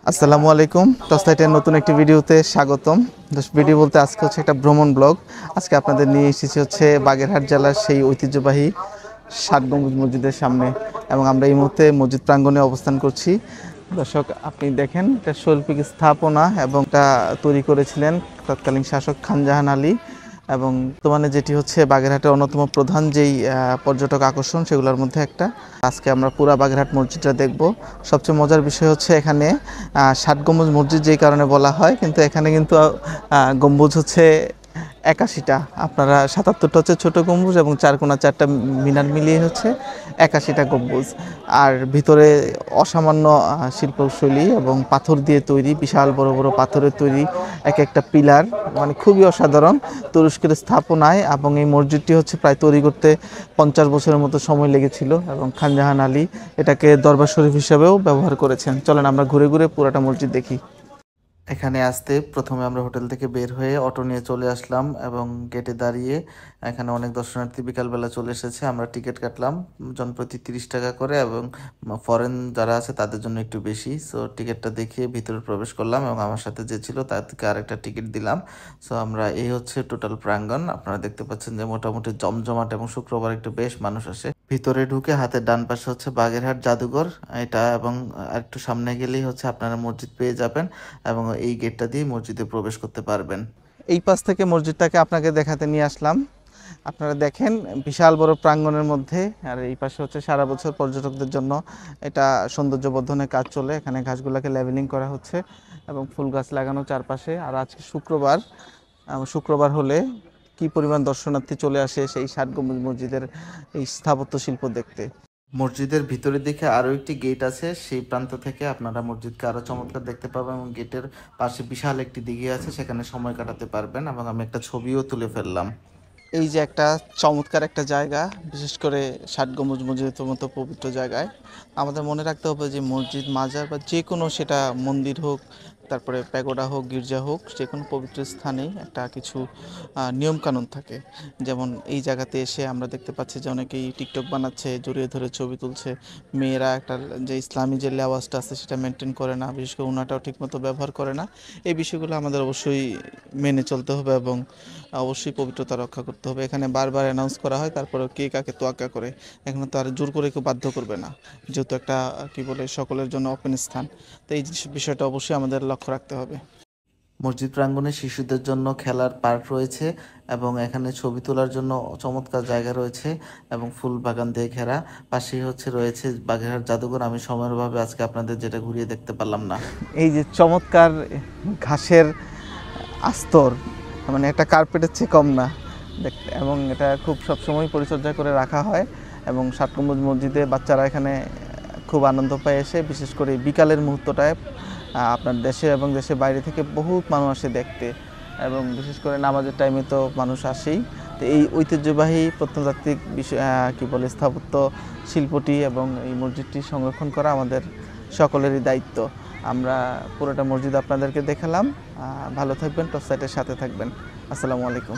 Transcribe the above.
আসসালামু আলাইকুম। টসলাইটের নতুন একটি ভিডিওতে স্বাগতম। ভিডিও বলতে আজকে হচ্ছে একটা ভ্রমণ ব্লগ। আজকে আপনাদের নিয়ে এসেছি হচ্ছে বাগেরহাট জেলার সেই ঐতিহ্যবাহী ৭ গম্বুজ মসজিদের সামনে, এবং আমরা এই মুহূর্তে মসজিদ প্রাঙ্গণে অবস্থান করছি। দর্শক, আপনি দেখেন এটা শৈল্পিক স্থাপনা, এবং এটা তৈরি করেছিলেন তৎকালীন শাসক খানজাহান আলী। এবং বর্তমানে যেটি হচ্ছে বাগেরহাটের অন্যতম প্রধান যেই পর্যটক আকর্ষণ, সেগুলোর মধ্যে একটা। আজকে আমরা পুরা বাগেরহাট মসজিদটা দেখব। সবচেয়ে মজার বিষয় হচ্ছে এখানে ৭ গম্বুজ মসজিদ যেই কারণে বলা হয়, কিন্তু এখানে কিন্তু গম্বুজ হচ্ছে ৮১টা। আপনারা ৭৭টা হচ্ছে ছোট গম্বুজ, এবং ৪ কোণা ৪টা মিনার মিলিয়ে হচ্ছে ৮১টা গম্বুজ। আর ভিতরে অসামান্য শিল্পশৈলী এবং পাথর দিয়ে তৈরি, বিশাল বড় বড় পাথরের তৈরি এক একটা পিলার, মানে খুবই অসাধারণ তুরস্কের স্থাপনায়। এবং এই মসজিদটি হচ্ছে প্রায় তৈরি করতে ৫০ বছরের মতো সময় লেগেছিল, এবং খানজাহান আলী এটাকে দরবার শরীফ হিসেবেও ব্যবহার করেছেন। চলেন আমরা ঘুরে ঘুরে পুরাটা মসজিদ দেখি। এখানে আসতে প্রথমে আমরা হোটেল থেকে বের হয়ে অটো নিয়ে চলে আসলাম, এবং গেটে দাঁড়িয়ে এখানে অনেক দর্শনার্থী বিকালবেলা চলে এসেছে। আমরা টিকিট কাটলাম জনপ্রতি ৩০ টাকা করে, এবং ফরেন যারা আছে তাদের জন্য একটু বেশি। সো টিকিটটা দেখিয়ে ভিতরে প্রবেশ করলাম, এবং আমার সাথে যে ছিল তার থেকে আরেকটা টিকিট দিলাম। সো আমরা এই হচ্ছে টোটাল প্রাঙ্গণ। আপনারা দেখতে পাচ্ছেন যে মোটামুটি জমজমাট, এবং শুক্রবার একটু বেশ মানুষ আসে। ভিতরে ঢুকে হাতের ডান পাশে হচ্ছে বাগেরহাট জাদুঘর এটা, এবং আরেকটু সামনে গেলেই হচ্ছে আপনারা মসজিদ পেয়ে যাবেন, এবং এই গেটটা দিয়ে মসজিদে প্রবেশ করতে পারবেন। এই পাশ থেকে মসজিদটাকে আপনাকে দেখাতে নিয়ে আসলাম। আপনারা দেখেন বিশাল বড় প্রাঙ্গণের মধ্যে, আর এই পাশে হচ্ছে সারা বছর পর্যটকদের জন্য এটা সৌন্দর্য বর্ধনের কাজ চলে। এখানে ঘাসগুলোকে লেভেলিং করা হচ্ছে, এবং ফুল গাছ লাগানো চারপাশে। আর আজকে শুক্রবার, শুক্রবার হলে কি পরিমাণ দর্শনার্থী চলে আসে সেই ৭ গম্বুজ মসজিদের এই স্থাপত্য শিল্প দেখতে। মসজিদের ভিতরের দিকে আরও একটি গেট আছে, সেই প্রান্ত থেকে আপনারা মসজিদকে আরও চমৎকার দেখতে পাবেন, এবং গেটের পাশে বিশাল একটি দিঘি আছে, সেখানে সময় কাটাতে পারবেন। এবং আমি একটা ছবিও তুলে ফেললাম। এই যে একটা চমৎকার একটা জায়গা, বিশেষ করে ৭ গম্বুজ মসজিদের মতো পবিত্র জায়গায় আমাদের মনে রাখতে হবে যে মসজিদ, মাজার বা যে কোনো, সেটা মন্দির হোক, তারপরে প্যাগোডা হোক, গির্জা হোক, যে কোনো পবিত্র স্থানেই একটা কিছু নিয়মকানুন থাকে। যেমন এই জায়গাতে এসে আমরা দেখতে পাচ্ছি যে অনেকেই টিকটক বানাচ্ছে, জড়িয়ে ধরে ছবি তুলছে। মেয়েরা একটা যে ইসলামী যে লেওয়াজটা আছে সেটা মেনটেন করে না, বিশেষ করে উনাটাও ঠিকমতো ব্যবহার করে না। এই বিষয়গুলো আমাদের অবশ্যই মেনে চলতে হবে, এবং অবশ্যই পবিত্রতা রক্ষা করতে হবে। এখানে বারবার অ্যানাউন্স করা হয়, তারপরে কে কাকে তোয়াক্কা করে। এখানে তো আর জোর করে কেউ বাধ্য করবে না, যেহেতু একটা কি বলে সকলের জন্য ওপেন স্থান। তো এই বিষয়টা অবশ্যই আমাদের লক্ষ্য রাখতে হবে। মসজিদ প্রাঙ্গণে শিশুদের জন্য খেলার পার্ক রয়েছে, এবং এখানে ছবি তোলার জন্য চমৎকার জায়গা রয়েছে, এবং ফুল বাগান দিয়ে ঘেরা। পাশেই হচ্ছে রয়েছে বাগেরহাট জাদুঘর। আমি সময়ের অভাবে আজকে আপনাদের যেটা ঘুরিয়ে দেখতে পারলাম না। এই যে চমৎকার ঘাসের আস্তর, মানে একটা কার্পেটের চেয়ে কম না দেখতে, এবং এটা খুব সবসময় পরিচর্যা করে রাখা হয়। এবং ৭ গম্বুজ মসজিদে বাচ্চারা এখানে খুব আনন্দ পায় এসে, বিশেষ করে বিকালের মুহূর্তটায়। আপনার দেশে এবং দেশের বাইরে থেকে বহুত মানুষ আসে দেখতে, এবং বিশেষ করে নামাজের টাইমে তো মানুষ আসেই। তো এই ঐতিহ্যবাহী প্রত্নতাত্ত্বিক বিষয় কী বলে স্থাপত্য শিল্পটি এবং এই মসজিদটি সংরক্ষণ করা আমাদের সকলেরই দায়িত্ব। আমরা পুরোটা মসজিদ আপনাদেরকে দেখালাম। ভালো থাকবেন, টসলাইটের সাথে থাকবেন। আসসালামু আলাইকুম।